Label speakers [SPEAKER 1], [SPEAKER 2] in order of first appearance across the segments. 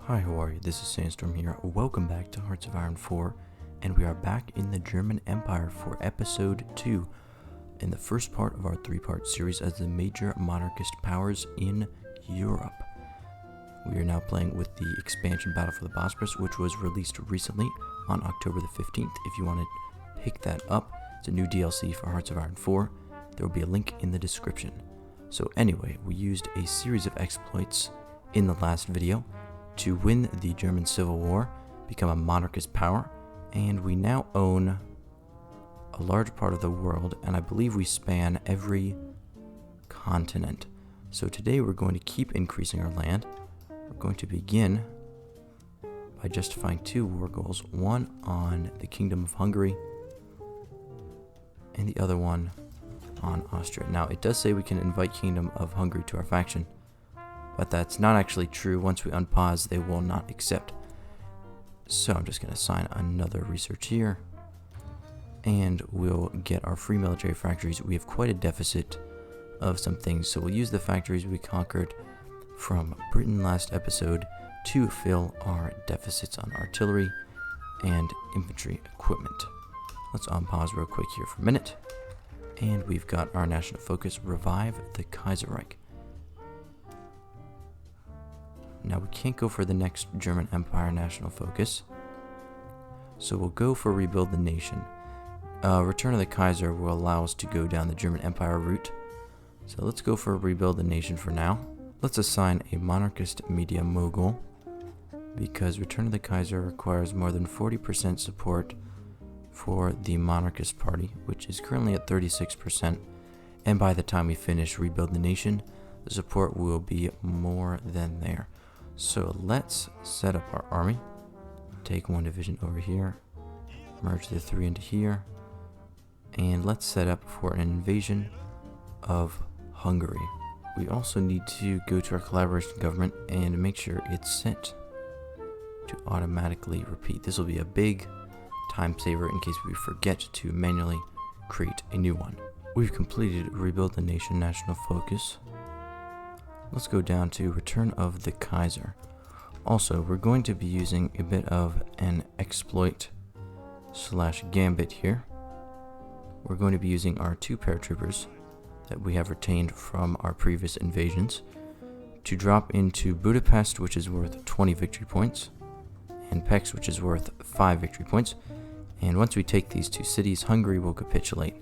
[SPEAKER 1] Hi, how are you? This is Sandstorm here. Welcome back to Hearts of Iron 4, and we are back in the German Empire for episode 2, in the first part of our 3-part series as the major monarchist powers in Europe. We are now playing with the expansion Battle for the Bosporus, which was released recently on October the 15th. If you want to pick that up, it's a new DLC for Hearts of Iron 4. There will be a link in the description. So anyway, we used a series of exploits in the last video to win the German Civil War, become a monarchist power, and we now own a large part of the world, and I believe we span every continent. So today we're going to keep increasing our land. We're going to begin by justifying 2 war goals, one on the Kingdom of Hungary and the other one on Austria. Now it does say we can invite Kingdom of Hungary to our faction, but that's not actually true. Once we unpause, they will not accept. So I'm just going to assign another research here, and we'll get our free military factories. We have quite a deficit of some things, so we'll use the factories we conquered from Britain last episode to fill our deficits on artillery and infantry equipment. Let's unpause real quick here for a minute, and we've got our national focus, revive the Kaiserreich. Now we can't go for the next German Empire national focus, so we'll go for rebuild the nation. Return of the Kaiser will allow us to go down the German Empire route, so let's go for rebuild the nation for now. Let's assign a monarchist media mogul, because Return of the Kaiser requires more than 40% support for the monarchist party, which is currently at 36%, and by the time we finish rebuild the nation, the support will be more than there. So let's set up our army, take 1 division over here, merge the 3 into here, and let's set up for an invasion of Hungary. We also need to go to our collaboration government and make sure it's set to automatically repeat. This will be a big time saver in case we forget to manually create a new one. We've completed rebuild the nation national focus. Let's go down to Return of the Kaiser. Also, we're going to be using a bit of an exploit / gambit here. We're going to be using our 2 paratroopers that we have retained from our previous invasions to drop into Budapest, which is worth 20 victory points, and Pécs, which is worth 5 victory points. And once we take these 2 cities, Hungary will capitulate.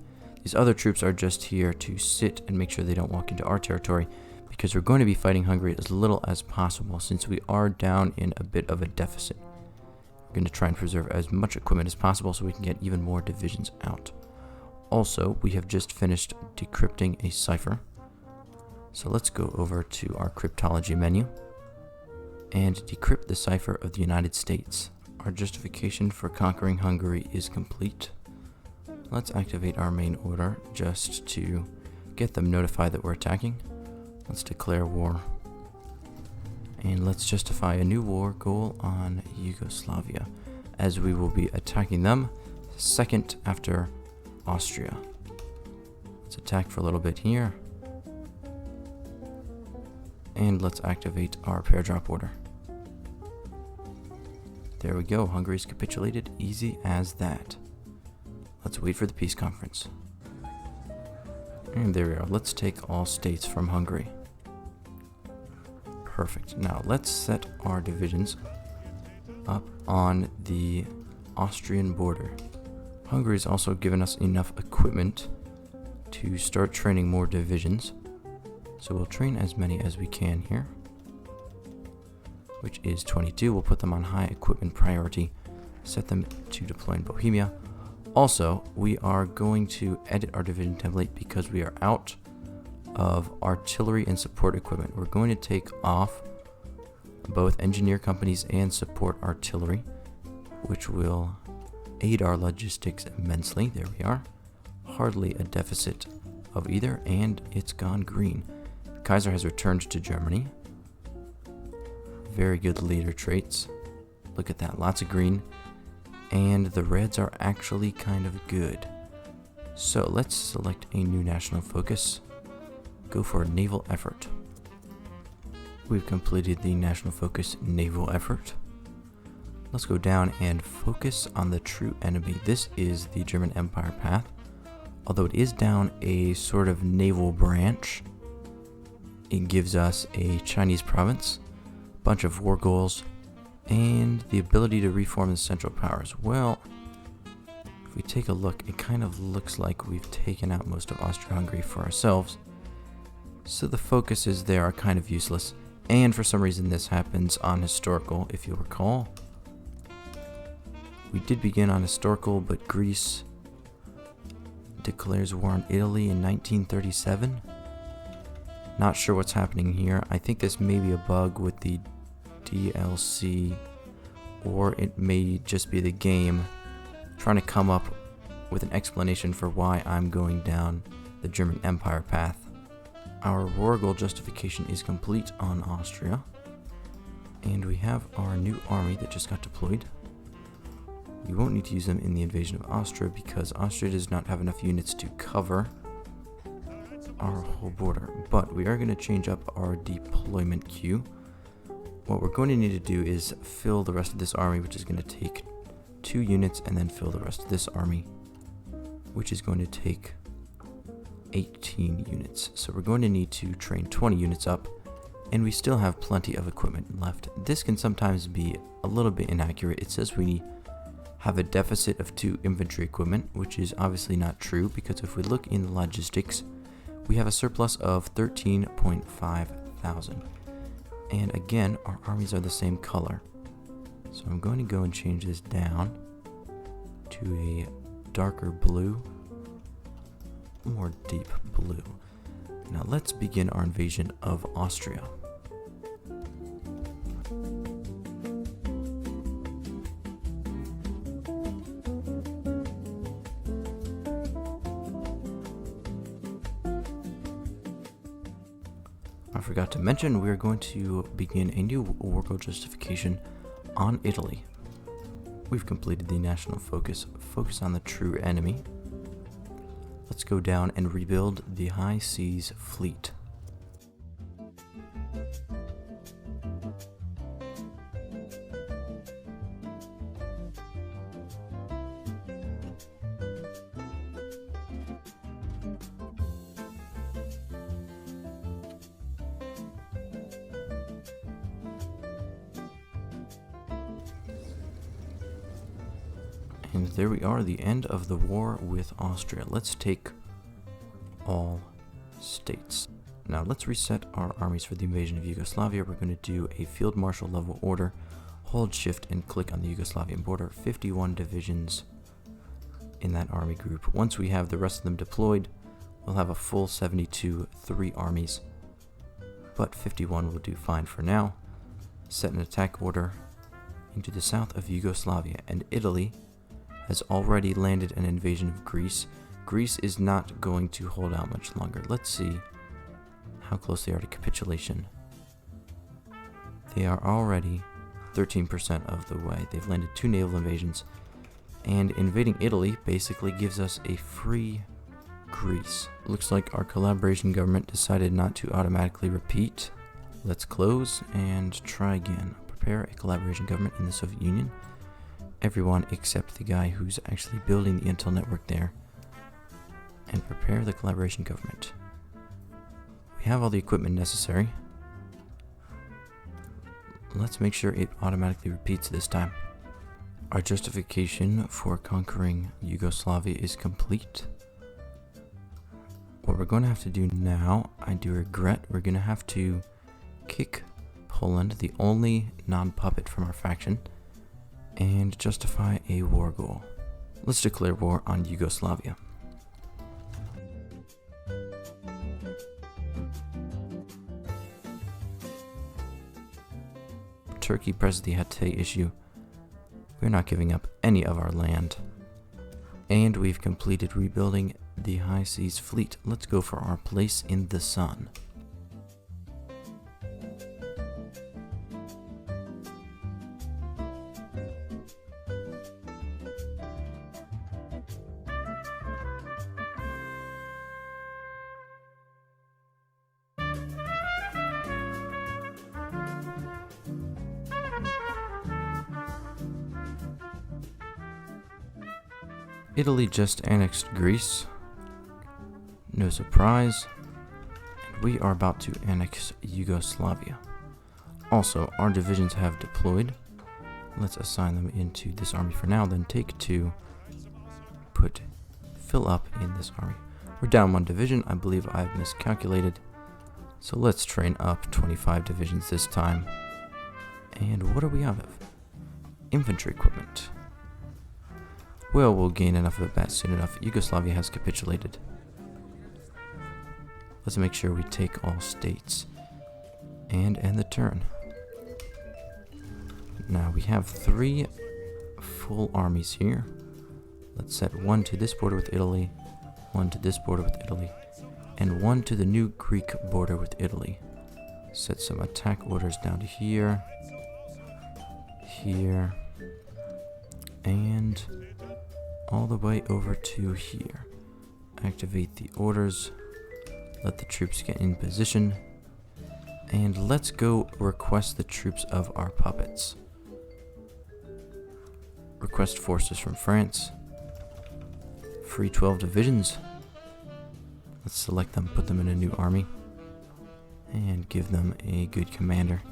[SPEAKER 1] These other troops are just here to sit and make sure they don't walk into our territory, because we're going to be fighting Hungary as little as possible since we are down in a bit of a deficit. We're going to try and preserve as much equipment as possible so we can get even more divisions out. Also, we have just finished decrypting a cipher. So let's go over to our cryptology menu and decrypt the cipher of the United States. Our justification for conquering Hungary is complete. Let's activate our main order just to get them notified that we're attacking. Let's declare war. And let's justify a new war goal on Yugoslavia, as we will be attacking them second after Austria. Let's attack for a little bit here. And let's activate our pair drop order. There we go, Hungary's capitulated, easy as that. Let's wait for the peace conference. And there we are, let's take all states from Hungary. Perfect. Now let's set our divisions up on the Austrian border. Hungary's also given us enough equipment to start training more divisions. So we'll train as many as we can here, which is 22. We'll put them on high equipment priority, set them to deploy in Bohemia. Also, we are going to edit our division template because we are out of artillery and support equipment. We're going to take off both engineer companies and support artillery, which will aid our logistics immensely. There we are. Hardly a deficit of either, and it's gone green. The Kaiser has returned to Germany. Very good leader traits. Look at that, lots of green. And the reds are actually kind of good. So let's select a new national focus. Go for a naval effort. We've completed the national focus naval effort. Let's go down and focus on the true enemy. This is the German Empire path. Although it is down a sort of naval branch, it gives us a Chinese province, bunch of war goals, and the ability to reform the Central Powers. Well, if we take a look, it kind of looks like we've taken out most of Austria-Hungary for ourselves. So the focuses there are kind of useless. And for some reason this happens on historical, if you'll recall. We did begin on historical, but Greece declares war on Italy in 1937. Not sure what's happening here. I think this may be a bug with the DLC, or it may just be the game trying to come up with an explanation for why I'm going down the German Empire path. Our war goal justification is complete on Austria, and we have our new army that just got deployed. We won't need to use them in the invasion of Austria because Austria does not have enough units to cover our whole border, but we are going to change up our deployment queue. What we're going to need to do is fill the rest of this army, which is going to take 2 units, and then fill the rest of this army, which is going to take 18 units. So we're going to need to train 20 units up, and we still have plenty of equipment left. This can sometimes be a little bit inaccurate. It says we have a deficit of 2 infantry equipment, which is obviously not true, because if we look in the logistics, we have a surplus of 13.5 thousand. And again, our armies are the same color. So I'm going to go and change this down to a darker blue, more deep blue. Now let's begin our invasion of Austria. I forgot to mention, we're going to begin a new war goal justification on Italy. We've completed the national focus on the true enemy. Let's go down and rebuild the High Seas Fleet. And there we are, the end of the war with Austria. Let's take all states. Now let's reset our armies for the invasion of Yugoslavia. We're going to do a field marshal level order. Hold shift and click on the Yugoslavian border. 51 divisions in that army group. Once we have the rest of them deployed, we'll have a full 72 3 armies. But 51 will do fine for now. Set an attack order into the south of Yugoslavia, and Italy has already landed an invasion of Greece. Greece is not going to hold out much longer. Let's see how close they are to capitulation. They are already 13% of the way. They've landed 2 naval invasions, and invading Italy basically gives us a free Greece. Looks like our collaboration government decided not to automatically repeat. Let's close and try again. Prepare a collaboration government in the Soviet Union. Everyone except the guy who's actually building the intel network there, and prepare the collaboration government. We have all the equipment necessary. Let's make sure it automatically repeats this time. Our justification for conquering Yugoslavia is complete. What we're going to have to do now, I do regret, we're going to have to kick Poland, the only non-puppet from our faction, and justify a war goal. Let's declare war on Yugoslavia. Turkey presses the Hatay issue. We're not giving up any of our land. And we've completed rebuilding the High Seas Fleet. Let's go for our place in the sun. Italy just annexed Greece. No surprise. And we are about to annex Yugoslavia. Also, our divisions have deployed. Let's assign them into this army for now, then take 2, fill up in this army. We're down 1 division. I believe I've miscalculated. So let's train up 25 divisions this time. And what are we out of? Infantry equipment. Well, we'll gain enough of it back soon enough. Yugoslavia has capitulated. Let's make sure we take all states. And end the turn. Now we have 3 full armies here. Let's set 1 to this border with Italy, 1 to this border with Italy, and 1 to the new Greek border with Italy. Set some attack orders down to here, here, and all the way over to here. Activate the orders, let the troops get in position, and let's go request the troops of our puppets. Request forces from France. Free 12 divisions. Let's select them, put them in a new army, and give them a good commander.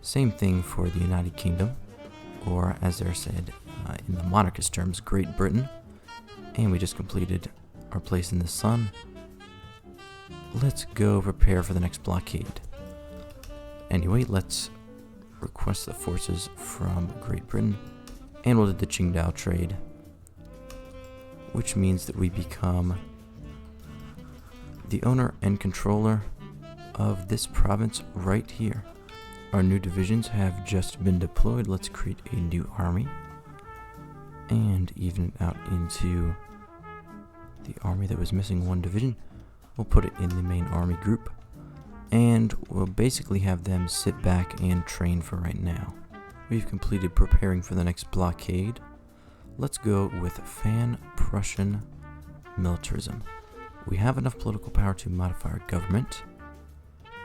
[SPEAKER 1] Same thing for the United Kingdom, or as they're said in the monarchist terms, Great Britain. And we just completed our place in the sun. Let's go prepare for the next blockade. Anyway, let's request the forces from Great Britain, and we'll do the Qingdao trade, which means that we become the owner and controller of this province right here. Our new divisions have just been deployed. Let's create a new army and even it out into the army that was missing 1 division. We'll put it in the main army group, and we'll basically have them sit back and train for right now. We've completed preparing for the next blockade. Let's go with Prussian militarism. We have enough political power to modify our government.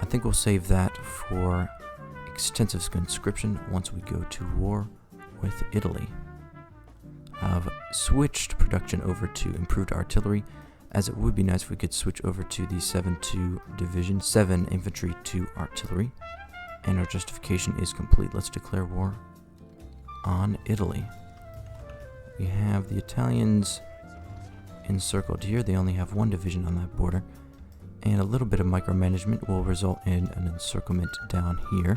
[SPEAKER 1] I think we'll save that for extensive conscription once we go to war with Italy. I've switched production over to improved artillery, as it would be nice if we could switch over to the 7-2 division, 7 infantry, 2 artillery. And our justification is complete. Let's declare war on Italy. We have the Italians encircled here. They only have 1 division on that border. And a little bit of micromanagement will result in an encirclement down here.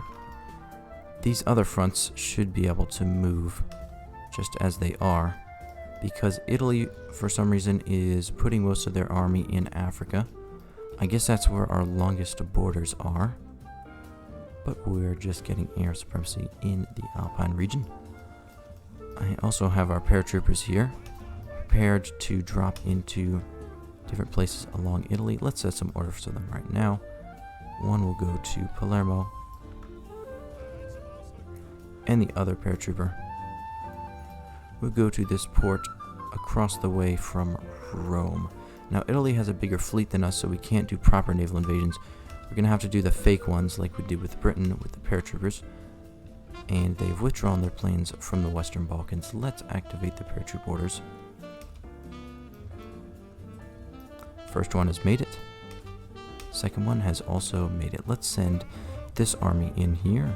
[SPEAKER 1] These other fronts should be able to move just as they are, because Italy, for some reason, is putting most of their army in Africa. I guess that's where our longest borders are. But we're just getting air supremacy in the Alpine region. I also have our paratroopers here, prepared to drop into different places along Italy. Let's set some orders to them right now. 1 will go to Palermo, and the other paratrooper will go to this port across the way from Rome. Now, Italy has a bigger fleet than us, so we can't do proper naval invasions. We're going to have to do the fake ones like we did with Britain with the paratroopers. And they've withdrawn their planes from the Western Balkans. Let's activate the paratroop orders. First one has made it. Second one has also made it. Let's send this army in here.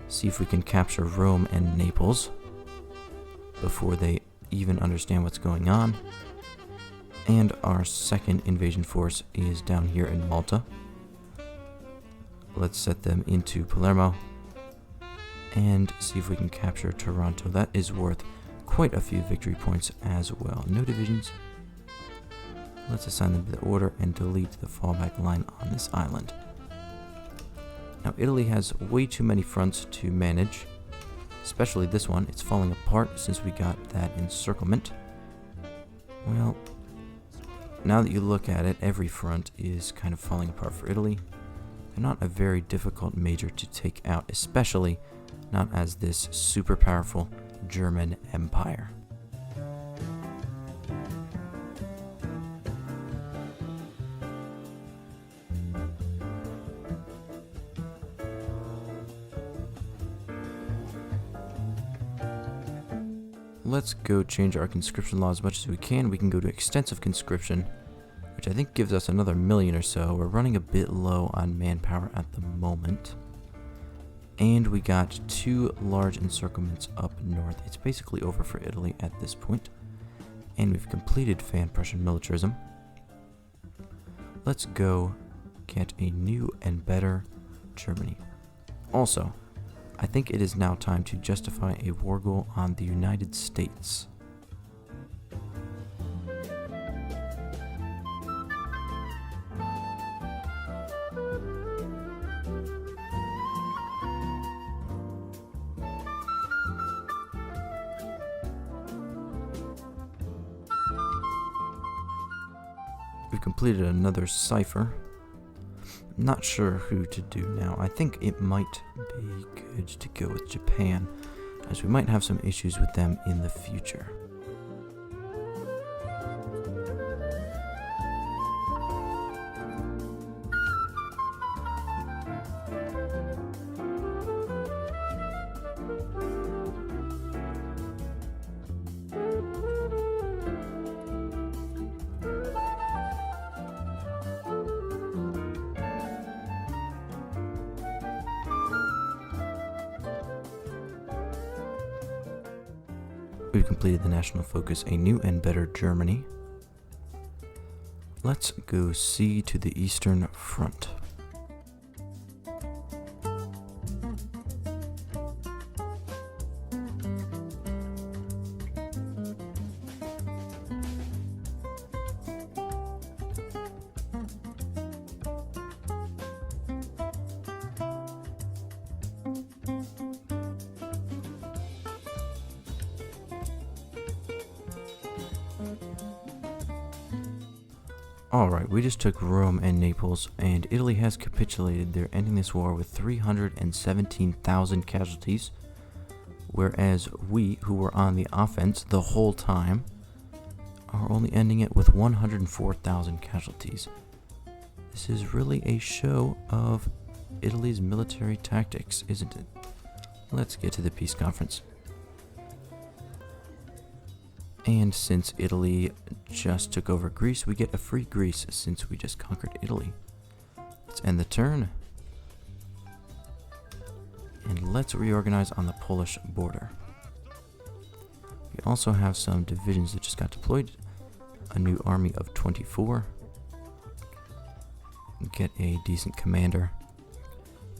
[SPEAKER 1] See if we can capture Rome and Naples before they even understand what's going on. And our second invasion force is down here in Malta. Let's set them into Palermo and see if we can capture Taranto. That is worth quite a few victory points as well. No divisions. Let's assign them to the order and delete the fallback line on this island. Now, Italy has way too many fronts to manage, especially this one. It's falling apart since we got that encirclement. Well, now that you look at it, every front is kind of falling apart for Italy. They're not a very difficult major to take out, especially not as this super powerful German Empire. let's go change our conscription law as much as we can. We can go to extensive conscription, which I think gives us another 1,000,000 or so. We're running a bit low on manpower at the moment. And we got 2 large encirclements up north. It's basically over for Italy at this point. And we've completed Fan-Prussian militarism. Let's go get a new and better Germany. Also, I think it is now time to justify a war goal on the United States. We've completed another cipher. Not sure who to do now. I think it might be good to go with Japan, as we might have some issues with them in the future. We've completed the national focus, a new and better Germany. Let's go see to the Eastern Front. Alright, we just took Rome and Naples, and Italy has capitulated. They're ending this war with 317,000 casualties, whereas we, who were on the offense the whole time, are only ending it with 104,000 casualties. This is really a show of Italy's military tactics, isn't it? Let's get to the peace conference. And since Italy just took over Greece, we get a free Greece since we just conquered Italy. Let's end the turn. And let's reorganize on the Polish border. We also have some divisions that just got deployed. A new army of 24. Get a decent commander.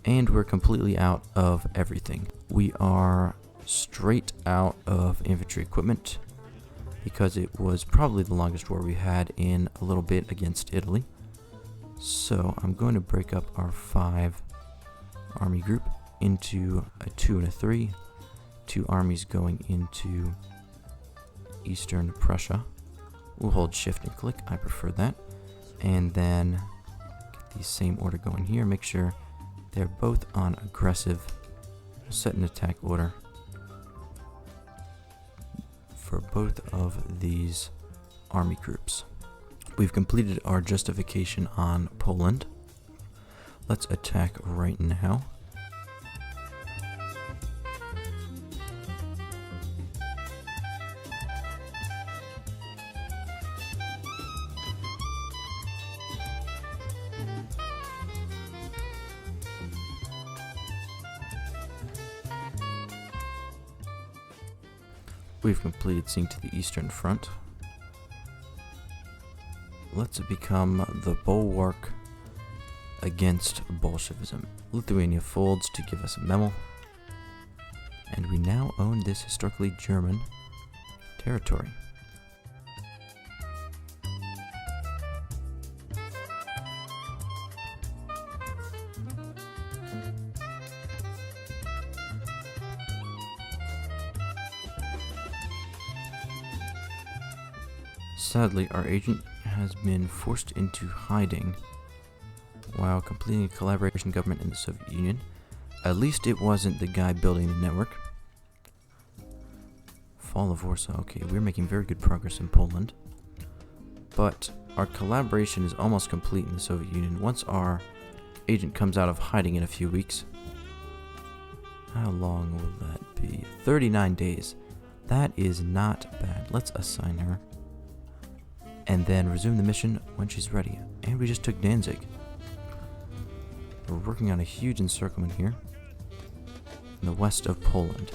[SPEAKER 1] And we're completely out of everything. We are straight out of infantry equipment, because it was probably the longest war we had in a little bit against Italy. So I'm going to break up our 5 army group into a 2 and a 3. 2 armies going into Eastern Prussia. We'll hold shift and click, I prefer that. And then get the same order going here, make sure they're both on aggressive. We'll set an attack order for both of these army groups. We've completed our justification on Poland. Let's attack right now. We've completed seeing to the Eastern Front. Let's become the bulwark against Bolshevism. Lithuania folds to give us a memo. And we now own this historically German territory. Sadly, our agent has been forced into hiding while completing a collaboration government in the Soviet Union. At least it wasn't the guy building the network. Fall of Warsaw. Okay, we're making very good progress in Poland. But our collaboration is almost complete in the Soviet Union. Once our agent comes out of hiding in a few weeks. How long will that be? 39 days. That is not bad. Let's assign her. And then resume the mission when she's ready. And we just took Danzig. We're working on a huge encirclement here in the west of Poland.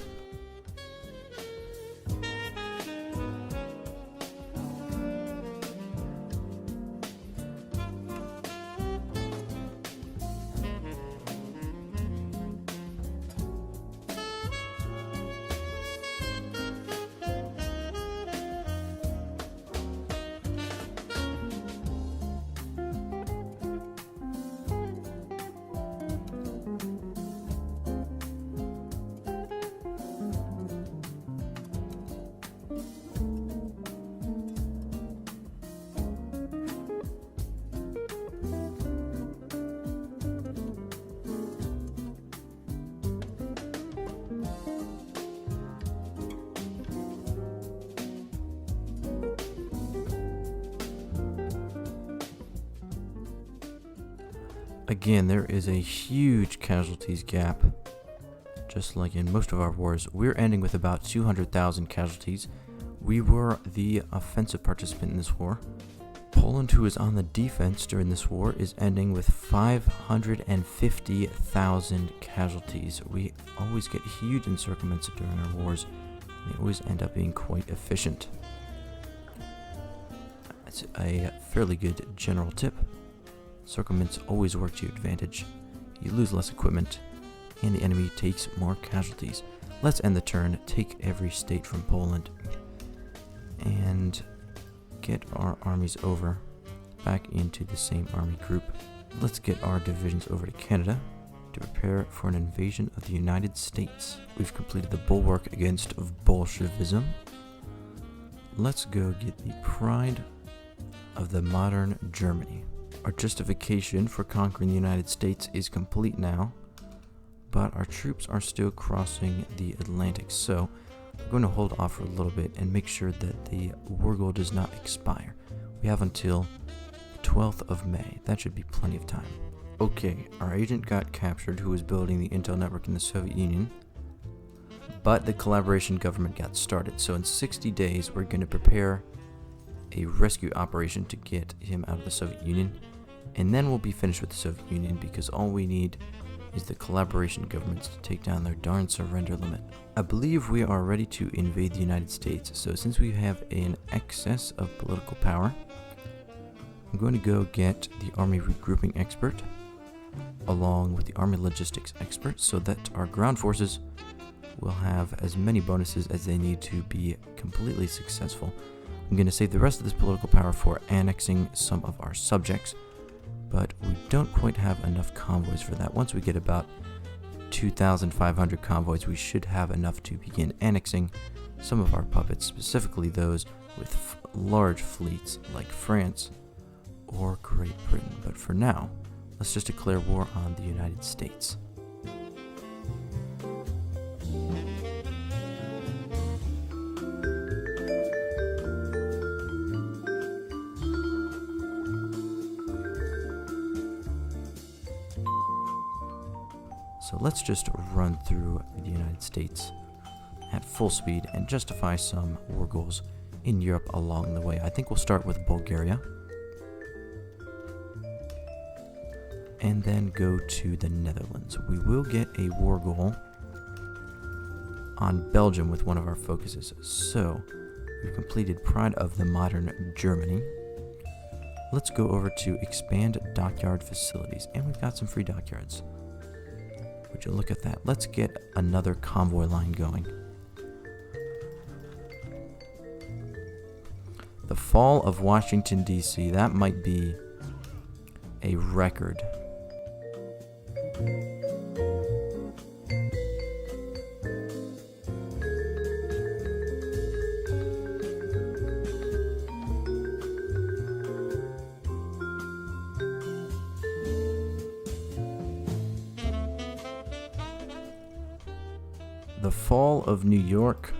[SPEAKER 1] Again, there is a huge casualties gap, just like in most of our wars. We're ending with about 200,000 casualties. We were the offensive participant in this war. Poland, who is on the defense during this war, is ending with 550,000 casualties. We always get huge encirclements during our wars. They always end up being quite efficient. That's a fairly good general tip. Encirclements always work to your advantage. You lose less equipment, and the enemy takes more casualties. Let's end the turn, take every state from Poland, and get our armies over back into the same army group. Let's get our divisions over to Canada to prepare for an invasion of the United States. We've completed the Bulwark against Bolshevism. Let's go get the pride of the modern Germany. Our justification for conquering the United States is complete now, but our troops are still crossing the Atlantic, so we're going to hold off for a little bit and make sure that the war goal does not expire. We have until the 12th of May. That should be plenty of time. Okay, our agent got captured who was building the intel network in the Soviet Union, but the collaboration government got started, so in 60 days we're going to prepare a rescue operation to get him out of the Soviet Union, and then we'll be finished with the Soviet Union because all we need is the collaboration governments to take down their darn surrender limit. I believe we are ready to invade the United States, so since we have an excess of political power, I'm going to go get the army regrouping expert along with the army logistics expert so that our ground forces will have as many bonuses as they need to be completely successful. I'm going to save the rest of this political power for annexing some of our subjects, but we don't quite have enough convoys for that. Once we get about 2,500 convoys, we should have enough to begin annexing some of our puppets, specifically those with large fleets like France or Great Britain. But for now, let's just declare war on the United States. So let's just run through the United States at full speed and justify some war goals in Europe along the way. I think we'll start with Bulgaria and then go to the Netherlands. We will get a war goal on Belgium with one of our focuses. So we've completed Pride of the Modern Germany. Let's go over to expand dockyard facilities, and we've got some free dockyards. Would you look at that? Let's get another convoy line going. The fall of Washington, D.C., that might be a record. The fall of New York,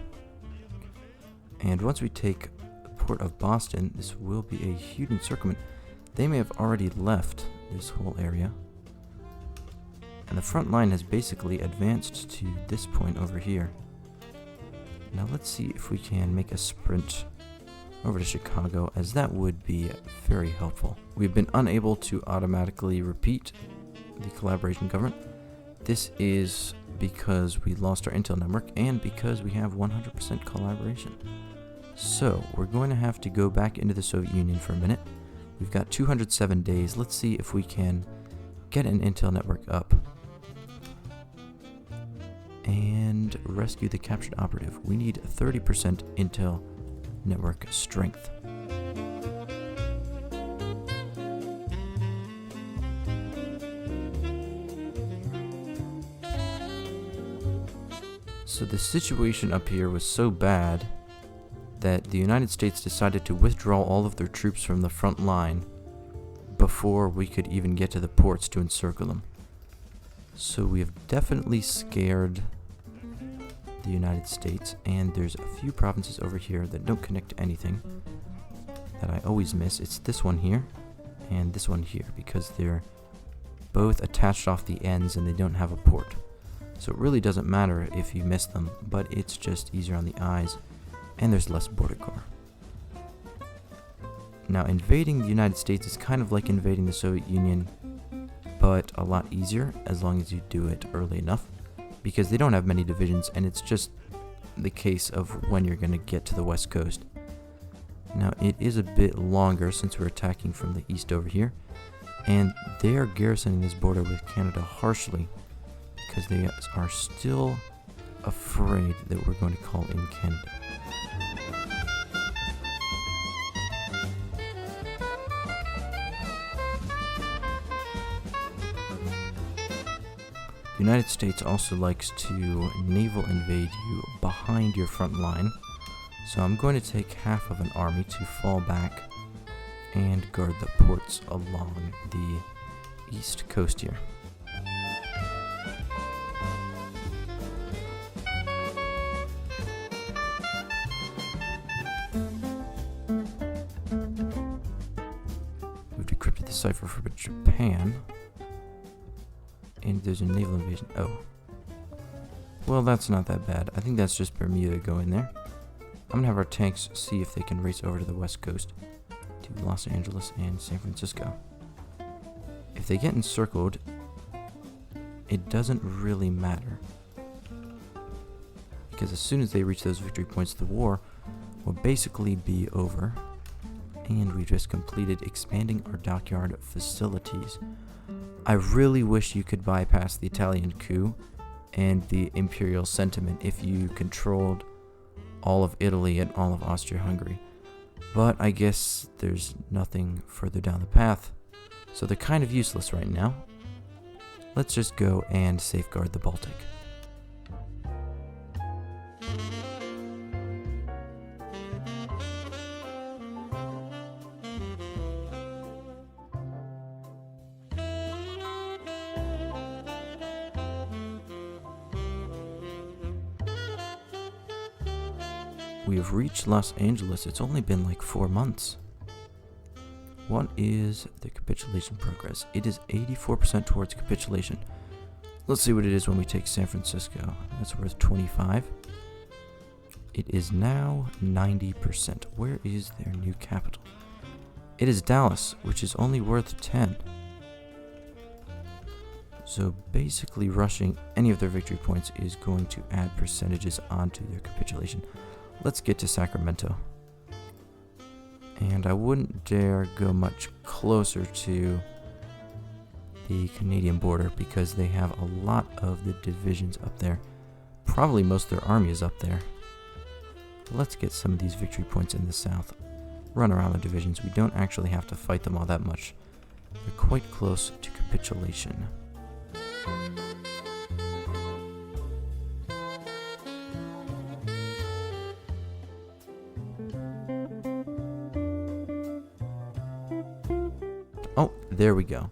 [SPEAKER 1] and once we take the port of Boston, this will be a huge encirclement. They may have already left this whole area, and the front line has basically advanced to this point over here. Now let's see if we can make a sprint over to Chicago, as that would be very helpful. We've been unable to automatically repeat the collaboration government. This is because we lost our intel network and because we have 100% collaboration. So we're going to have to go back into the Soviet Union for a minute. We've got 207 days. Let's see if we can get an intel network up and rescue the captured operative. We need 30% intel network strength. So the situation up here was so bad that the United States decided to withdraw all of their troops from the front line before we could even get to the ports to encircle them. So we have definitely scared the United States, and there's a few provinces over here that don't connect to anything that I always miss. It's this one here and this one here, because they're both attached off the ends and they don't have a port. So it really doesn't matter if you miss them, but it's just easier on the eyes, and there's less border guard. Now, invading the United States is kind of like invading the Soviet Union, but a lot easier as long as you do it early enough, because they don't have many divisions, and it's just the case of when you're going to get to the west coast. Now, it is a bit longer since we're attacking from the east over here, and they are garrisoning this border with Canada harshly because they are still afraid that we're going to call in Canada. The United States also likes to naval invade you behind your front line, so I'm going to take half of an army to fall back and guard the ports along the east coast here. We've decrypted the cipher for Japan. And there's a naval invasion. Oh. Well, that's not that bad. I think that's just Bermuda going there. I'm going to have our tanks see if they can race over to the west coast to Los Angeles and San Francisco. If they get encircled, it doesn't really matter, because as soon as they reach those victory points, the war will basically be over. And we just completed expanding our dockyard facilities. I really wish you could bypass the Italian coup and the imperial sentiment if you controlled all of Italy and all of Austria-Hungary. But I guess there's nothing further down the path, so they're kind of useless right now. Let's just go and safeguard the Baltic. We have reached Los Angeles. It's only been like 4 months. What is the capitulation progress? It is 84% towards capitulation. Let's see what it is when we take San Francisco. That's worth 25. It is now 90%. Where is their new capital? It is Dallas, which is only worth 10. So basically rushing any of their victory points is going to add percentages onto their capitulation. Let's get to Sacramento. And I wouldn't dare go much closer to the Canadian border because they have a lot of the divisions up there. Probably most of their army is up there. Let's get some of these victory points in the south. Run around the divisions. We don't actually have to fight them all that much. They're quite close to capitulation. Oh, there we go.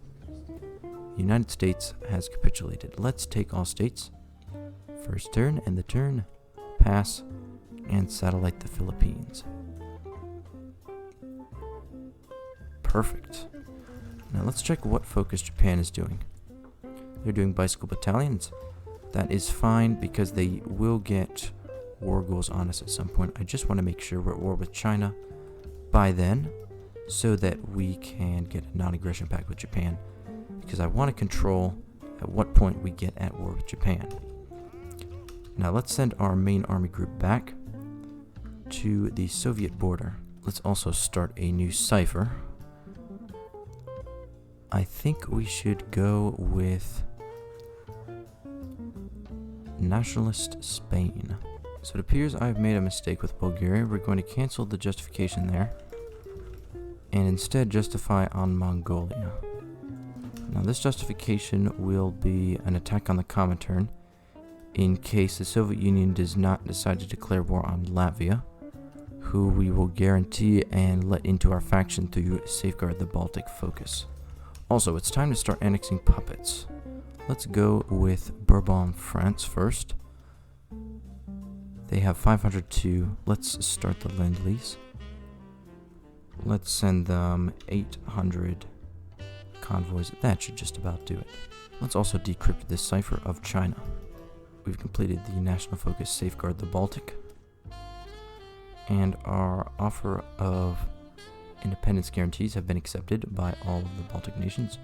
[SPEAKER 1] The United States has capitulated. Let's take all states. First turn, and the turn, pass, and satellite the Philippines. Perfect. Now let's check what focus Japan is doing. They're doing bicycle battalions. That is fine because they will get war goes on us at some point. I just want to make sure we're at war with China by then, so that we can get a non-aggression pact with Japan, because I want to control at what point we get at war with Japan. Now let's send our main army group back to the Soviet border. Let's also start a new cipher. I think we should go with Nationalist Spain. So it appears I've made a mistake with Bulgaria. We're going to cancel the justification there and instead justify on Mongolia. Now this justification will be an attack on the Comintern in case the Soviet Union does not decide to declare war on Latvia, who we will guarantee and let into our faction through Safeguard the Baltic focus. Also, it's time to start annexing puppets. Let's go with Bourbon, France first. They have 502. Let's start the Lend-Lease. Let's send them 800 convoys. That should just about do it. Let's also decrypt this cipher of China. We've completed the national focus Safeguard the Baltic. And our offer of independence guarantees have been accepted by all of the Baltic nations.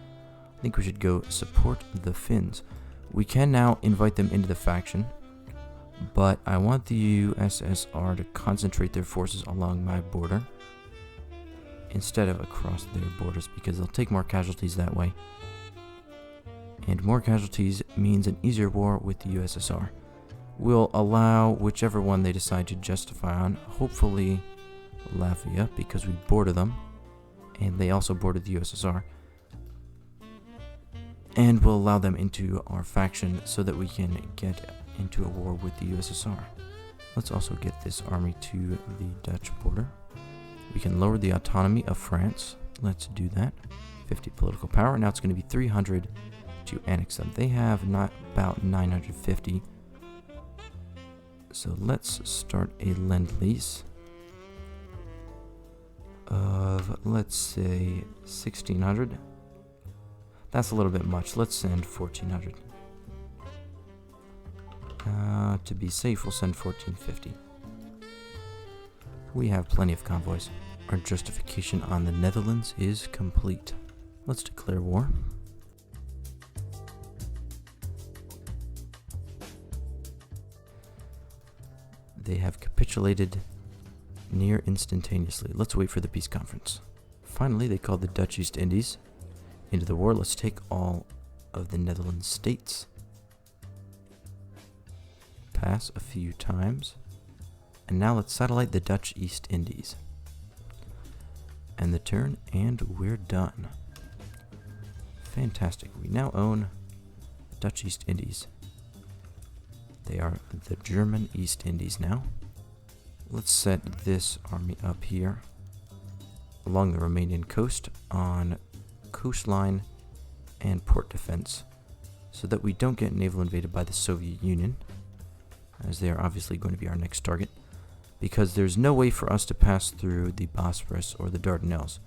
[SPEAKER 1] I think we should go support the Finns. We can now invite them into the faction, but I want the USSR to concentrate their forces along my border instead of across their borders, because they'll take more casualties that way. And more casualties means an easier war with the USSR. We'll allow whichever one they decide to justify on, hopefully Latvia, because we border them, and they also border the USSR. And we'll allow them into our faction so that we can get into a war with the USSR. Let's also get this army to the Dutch border. We can lower the autonomy of France. Let's do that. 50 political power. Now it's going to be 300 to annex them. They have not about 950. So let's start a Lend-Lease of, let's say, 1,600. That's a little bit much. Let's send 1,400. To be safe, we'll send 1,450. We have plenty of convoys. Our justification on the Netherlands is complete. Let's declare war. They have capitulated near instantaneously. Let's wait for the peace conference. Finally, they called the Dutch East Indies into the war. Let's take all of the Netherlands states. Pass a few times. And now let's satellite the Dutch East Indies. End the turn, and we're done. Fantastic. We now own Dutch East Indies. They are the German East Indies now. Let's set this army up here along the Romanian coast on coastline and port defense so that we don't get naval invaded by the Soviet Union, as they are obviously going to be our next target, because there's no way for us to pass through the Bosporus or the Dardanelles,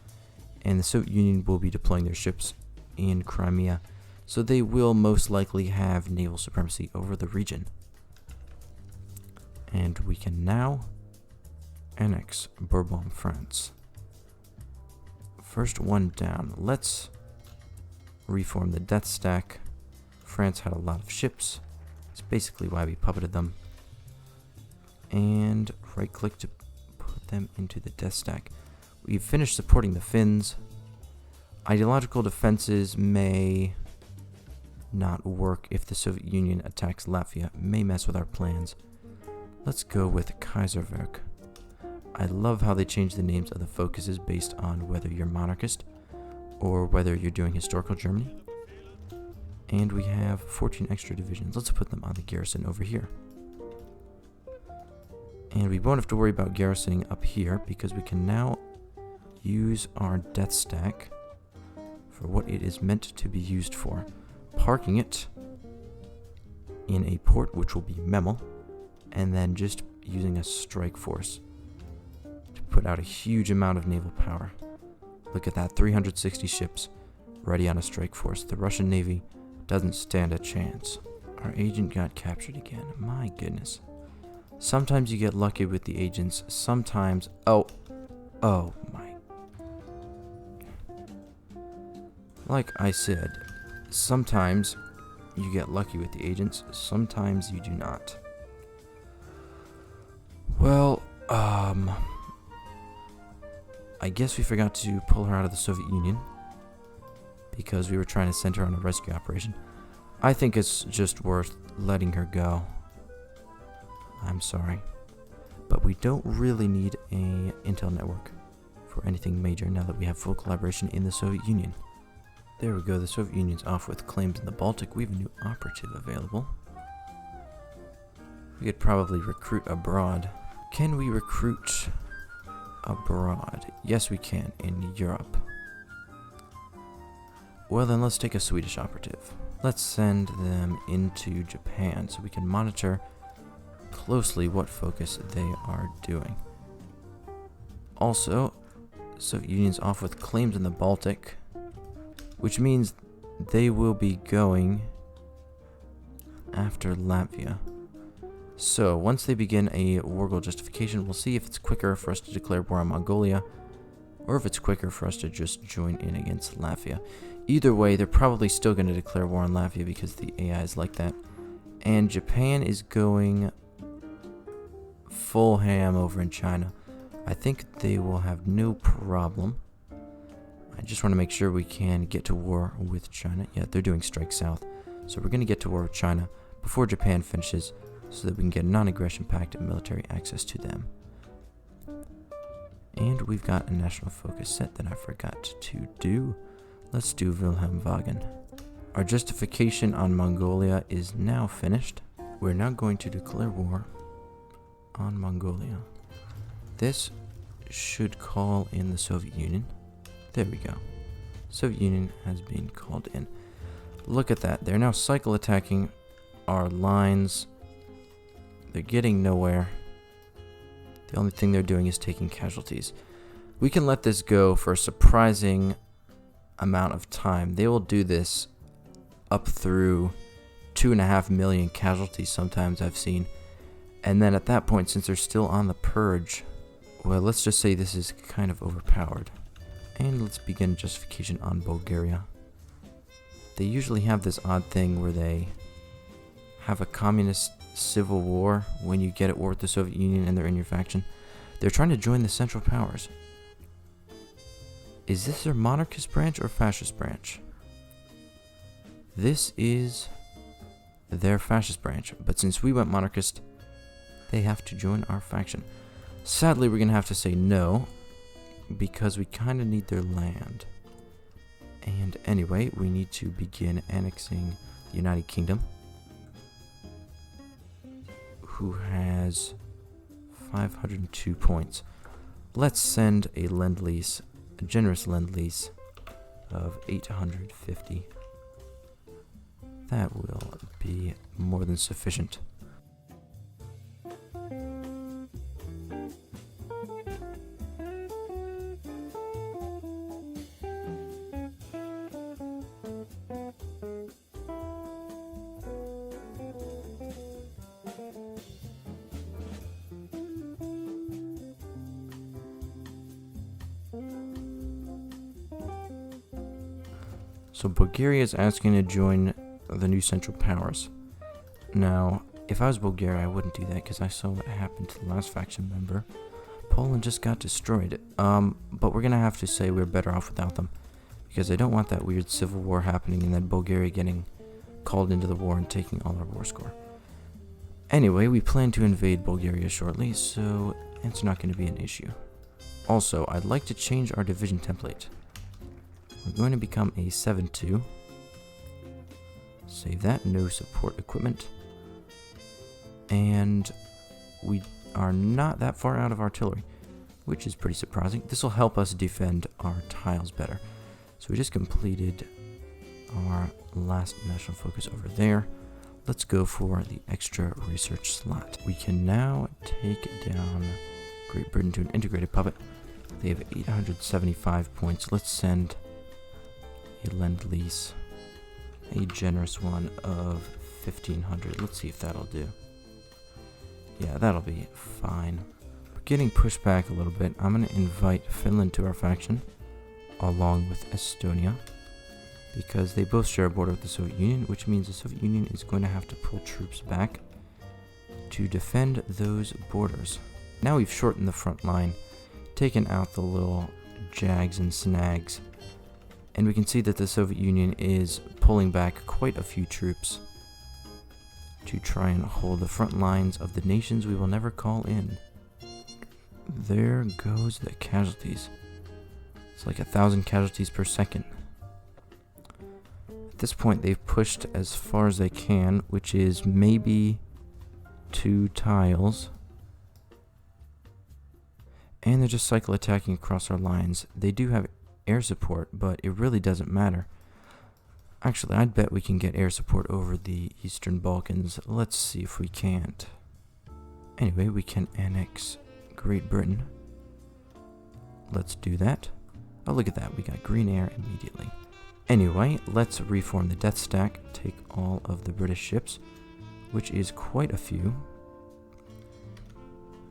[SPEAKER 1] and the Soviet Union will be deploying their ships in Crimea, so they will most likely have naval supremacy over the region. And we can now annex Bourbon, France. First one down. Let's reform the death stack. France had a lot of ships. It's basically why we puppeted them. And right click to put them into the death stack. We've finished supporting the Finns. Ideological defenses may not work if the Soviet Union attacks Latvia. It may mess with our plans. Let's go with Kaiserwerk. I love how they change the names of the focuses based on whether you're monarchist or whether you're doing historical Germany. And we have 14 extra divisions. Let's put them on the garrison over here. And we won't have to worry about garrisoning up here because we can now use our death stack for what it is meant to be used for. Parking it in a port, which will be Memel, and then just using a strike force to put out a huge amount of naval power. Look at that, 360 ships ready on a strike force. The Russian Navy doesn't stand a chance. Our agent got captured again. My goodness. Sometimes you get lucky with the agents, sometimes... Oh my... Like I said, sometimes you get lucky with the agents, sometimes you do not. Well, I guess we forgot to pull her out of the Soviet Union because we were trying to send her on a rescue operation. I think it's just worth letting her go. I'm sorry. But we don't really need a intel network for anything major now that we have full collaboration in the Soviet Union. There we go, the Soviet Union's off with claims in the Baltic. We have a new operative available. We could probably recruit abroad. Can we recruit abroad? Yes, we can, in Europe. Well, then let's take a Swedish operative. Let's send them into Japan so we can monitor closely what focus they are doing. Also, Soviet Union's off with claims in the Baltic, which means they will be going after Latvia. So, once they begin a war goal justification, we'll see if it's quicker for us to declare war on Mongolia, or if it's quicker for us to just join in against Latvia. Either way, they're probably still going to declare war on Latvia because the AI is like that. And Japan is going full ham over in China. I think they will have no problem. I just want to make sure we can get to war with China. Yeah, they're doing strike south. So we're going to get to war with China before Japan finishes so that we can get a non-aggression pact and military access to them. And we've got a national focus set that I forgot to do. Let's do Wilhelm Wagen. Our justification on Mongolia is now finished. We're now going to declare war on Mongolia. This should call in the Soviet Union. There we go. Soviet Union has been called in. Look at that. They're now cycle attacking our lines. They're getting nowhere. The only thing they're doing is taking casualties. We can let this go for a surprising amount of time. They will do this up through 2.5 million casualties sometimes I've seen. And then at that point, since they're still on the purge, well, let's just say this is kind of overpowered. And let's begin justification on Bulgaria. They usually have this odd thing where they have a communist civil war when you get at war with the Soviet Union and they're in your faction. They're trying to join the Central Powers. Is this their monarchist branch or fascist branch? This is their fascist branch, but since we went monarchist, they have to join our faction. Sadly, we're going to have to say no, because we kind of need their land. And anyway, we need to begin annexing the United Kingdom, who has 502 points. Let's send a lend-lease, a generous lend-lease of 850. That will be more than sufficient. So Bulgaria is asking to join the new Central Powers. Now, if I was Bulgaria, I wouldn't do that because I saw what happened to the last faction member. Poland just got destroyed. But we're going to have to say we're better off without them, because I don't want that weird civil war happening and then Bulgaria getting called into the war and taking all our war score. Anyway, we plan to invade Bulgaria shortly, so it's not going to be an issue. Also, I'd like to change our division template. We're going to become a 7-2. Save that, no support equipment. And we are not that far out of artillery, which is pretty surprising. This will help us defend our tiles better. So we just completed our last national focus over there. Let's go for the extra research slot. We can now take down Great Britain to an integrated puppet. They have 875 points. Let's send a lend-lease, a generous one of 1,500. Let's see if that'll do. Yeah, that'll be fine. We're getting pushed back a little bit. I'm going to invite Finland to our faction, along with Estonia, because they both share a border with the Soviet Union, which means the Soviet Union is going to have to pull troops back to defend those borders. Now we've shortened the front line, taken out the little jags and snags, and we can see that the Soviet Union is pulling back quite a few troops to try and hold the front lines of the nations we will never call in. There goes the casualties. It's like 1,000 casualties per second. At this point, they've pushed as far as they can, which is maybe 2 tiles. And they're just cycle attacking across our lines. They do have air support, but it really doesn't matter. Actually, I'd bet we can get air support over the Eastern Balkans. Let's see if we can't. Anyway, we can annex Great Britain. Let's do that. Oh, look at that. We got green air immediately. Anyway, let's reform the Death Stack. Take all of the British ships, which is quite a few,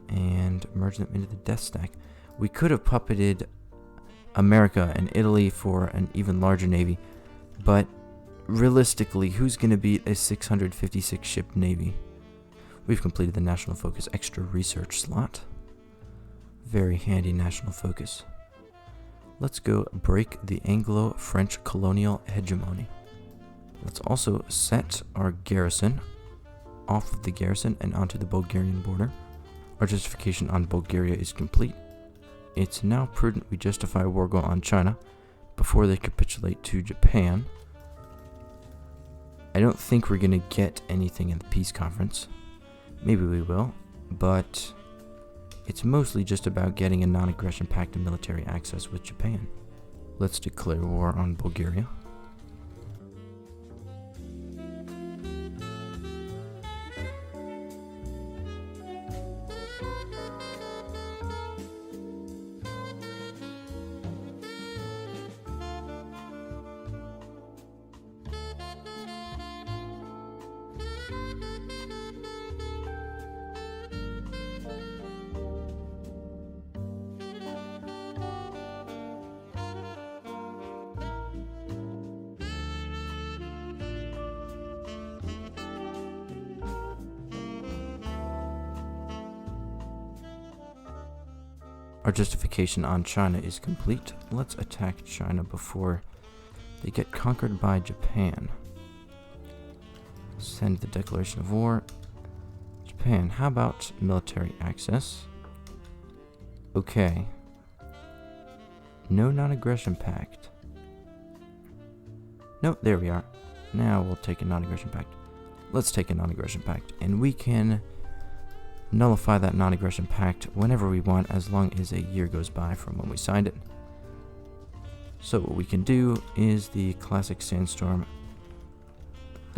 [SPEAKER 1] and merge them into the Death Stack. We could have puppeted America and Italy for an even larger navy, but realistically, who's going to beat a 656 ship navy? We've completed the National Focus Extra Research slot. Very handy National Focus. Let's go break the Anglo-French colonial hegemony. Let's also set our garrison off of the garrison and onto the Bulgarian border. Our justification on Bulgaria is complete. It's now prudent we justify a war goal on China before they capitulate to Japan. I don't think we're going to get anything in the peace conference. Maybe we will, but it's mostly just about getting a non-aggression pact and military access with Japan. Let's declare war on Bulgaria. Our justification on China is complete. Let's attack China before they get conquered by Japan. Send the declaration of war. Japan, how about military access? Okay. No non-aggression pact. Nope, there we are. Now we'll take a non-aggression pact. Let's take a non-aggression pact, and we can nullify that non-aggression pact whenever we want, as long as a year goes by from when we signed it. So what we can do is the classic Sandstorm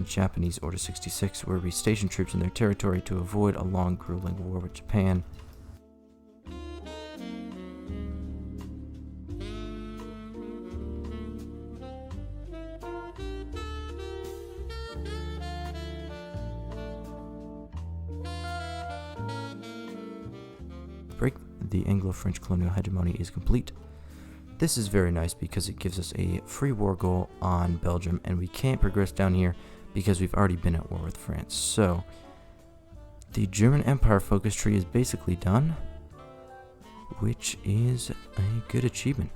[SPEAKER 1] Japanese Order 66, where we station troops in their territory to avoid a long, grueling war with Japan. Break the Anglo-French colonial hegemony is complete. This is very nice because it gives us a free war goal on Belgium, and we can't progress down here because we've already been at war with France. So the German Empire focus tree is basically done, which is a good achievement.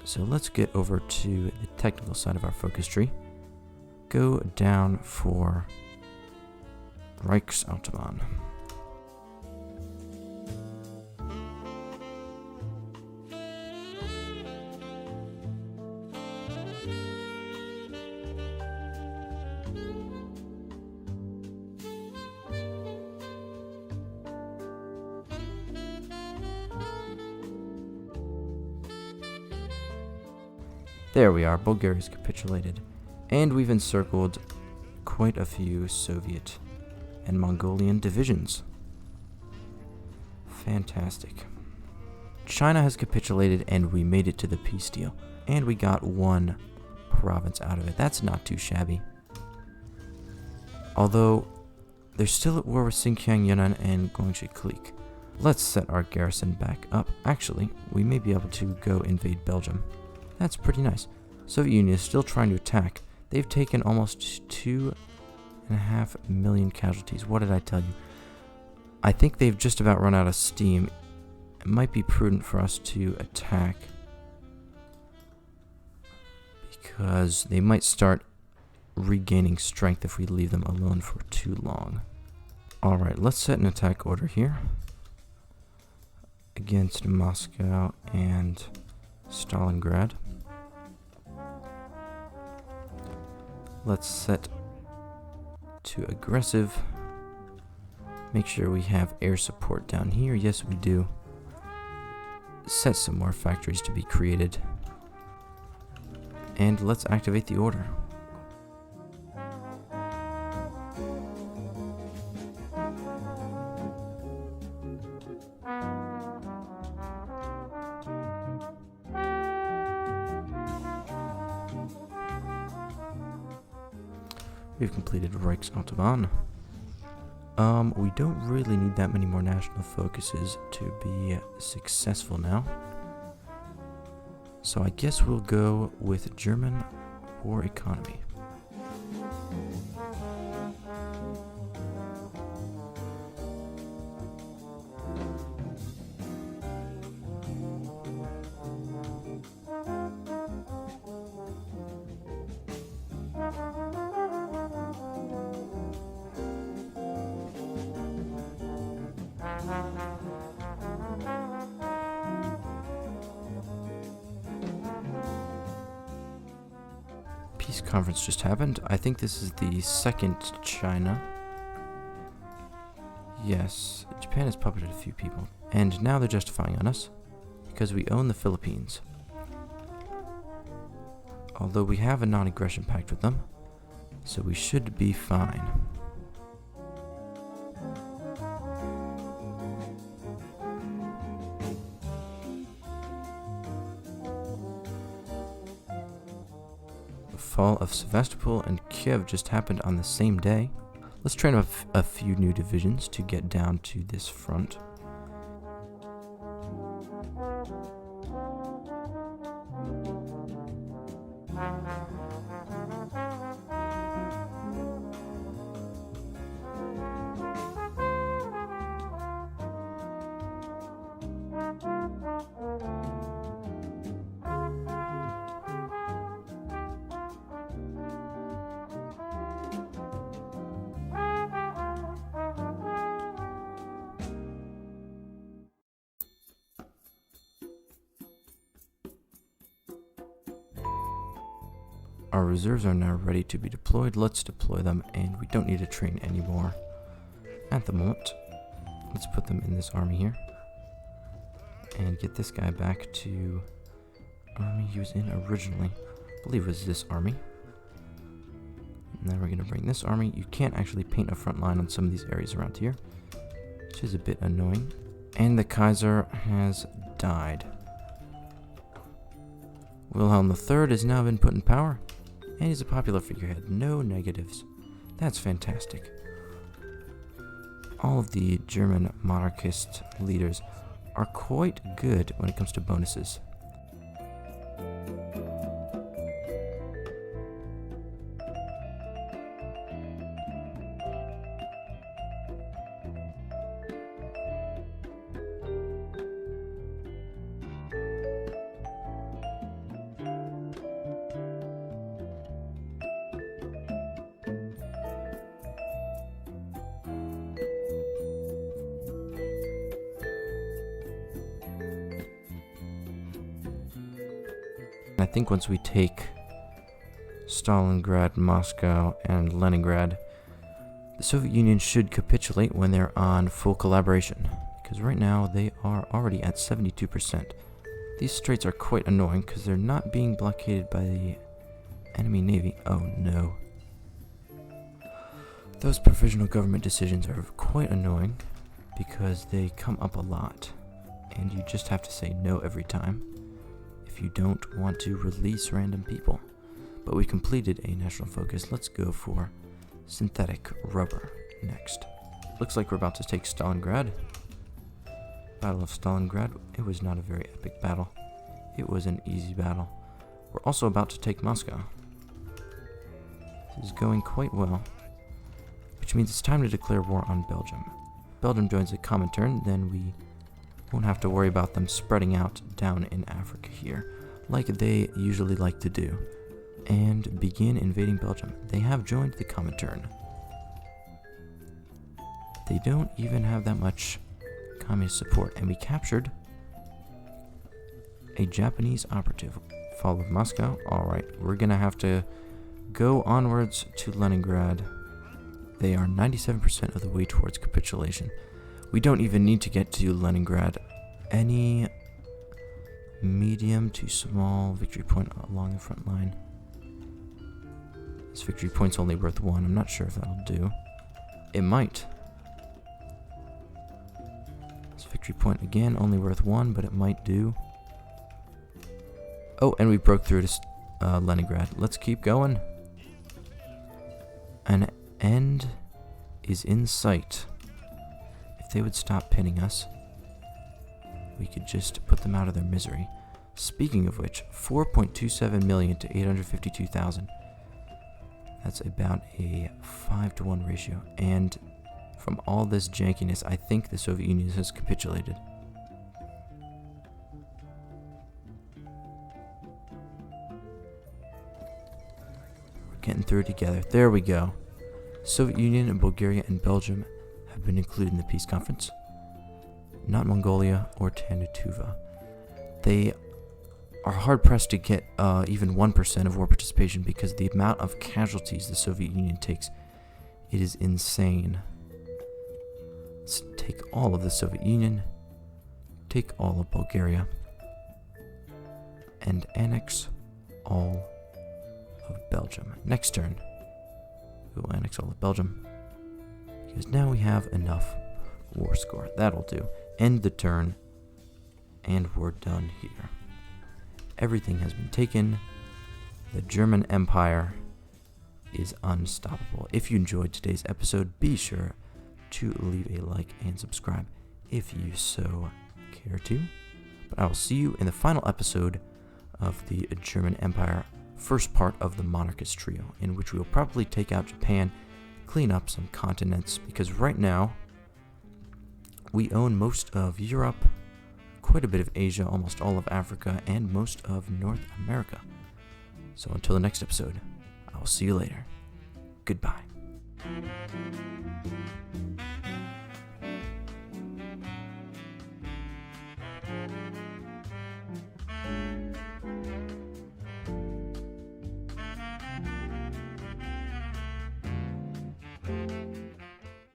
[SPEAKER 1] So let's get over to the technical side of our focus tree. Go down for Ottoman. There we are, Bulgaria's capitulated, and we've encircled quite a few Soviet and Mongolian divisions. Fantastic. China has capitulated, and we made it to the peace deal, and we got one province out of it. That's not too shabby. Although, They're still at war with Xinjiang, Yunnan, and Guangxi Clique. Let's set our garrison back up. Actually, we may be able to go invade Belgium. That's pretty nice. Soviet Union is still trying to attack. They've taken almost 2.5 million casualties. What did I tell you? I think they've just about run out of steam. It might be prudent for us to attack, because they might start regaining strength if we leave them alone for too long. Alright, let's set an attack order here against Moscow and Stalingrad. Let's set to aggressive. Make sure we have air support down here. Yes, we do. Set some more factories to be created. And let's activate the order. We've completed Reichs Ottoman. We don't really need that many more national focuses to be successful now. So I guess we'll go with German war economy. Peace conference just happened. I think this is the second China. Yes, Japan has puppeted a few people. And now they're justifying on us because we own the Philippines. Although we have a non-aggression pact with them, so we should be fine. The fall of Sevastopol and Kiev just happened on the same day. Let's train up a few new divisions to get down to this front. Our reserves are now ready to be deployed. Let's deploy them, and we don't need to train anymore at the moment. Let's put them in this army here and get this guy back to army he was in originally. I believe it was this army. And then we're going to bring this army. You can't actually paint a front line on some of these areas around here, which is a bit annoying. And the Kaiser has died. Wilhelm III has now been put in power, and he's a popular figurehead. No negatives. That's fantastic. All of the German monarchist leaders are quite good when it comes to bonuses. I think once we take Stalingrad, Moscow, and Leningrad, the Soviet Union should capitulate when they're on full collaboration, because right now they are already at 72%. These straits are quite annoying because they're not being blockaded by the enemy navy. Oh no. Those provisional government decisions are quite annoying because they come up a lot, and you just have to say no every time if you don't want to release random people. But we completed a national focus. Let's go for synthetic rubber. next? Looks like we're about to take Stalingrad. Battle of Stalingrad. It was not a very epic battle. It was an easy battle. We're also about to take Moscow. This is going quite well. Which means it's time to declare war on Belgium. Belgium joins the Comintern, then we won't have to worry about them spreading out down in Africa here, like they usually like to do, and begin invading Belgium. They have joined the Comintern. They don't even have that much communist support, and we captured a Japanese operative. Followed Moscow. Alright, we're gonna have to go onwards to Leningrad. They are 97% of the way towards capitulation. We don't even need to get to Leningrad. Any medium to small victory point along the front line. This victory point's only worth 1. I'm not sure if that'll do. It might. This victory point, again, only worth 1, but it might do. Oh, and we broke through to Leningrad. Let's keep going. An end is in sight. If they would stop pinning us, we could just put them out of their misery. Speaking of which, 4.27 million to 852,000. That's about a 5-to-1 ratio. And from all this jankiness, I think the Soviet Union has capitulated. Getting through together. There we go. Soviet Union and Bulgaria and Belgium have been included in the peace conference. Not Mongolia or Tanituva. They are hard pressed to get even 1% of war participation because the amount of casualties the Soviet Union takes, it is insane. Let's take all of the Soviet Union, take all of Bulgaria, and annex all of Belgium. Next turn, we will annex all of Belgium, because now we have enough war score. That'll do. End the turn, and we're done here. Everything has been taken. The German Empire is unstoppable. If you enjoyed today's episode, be sure to leave a like and subscribe if you so care to. But I will see you in the final episode of the German Empire, first part of the monarchist trio, in which we will probably take out Japan, clean up some continents, because right now we own most of Europe, quite a bit of Asia, almost all of Africa, and most of North America. So until the next episode, I will see you later. Goodbye.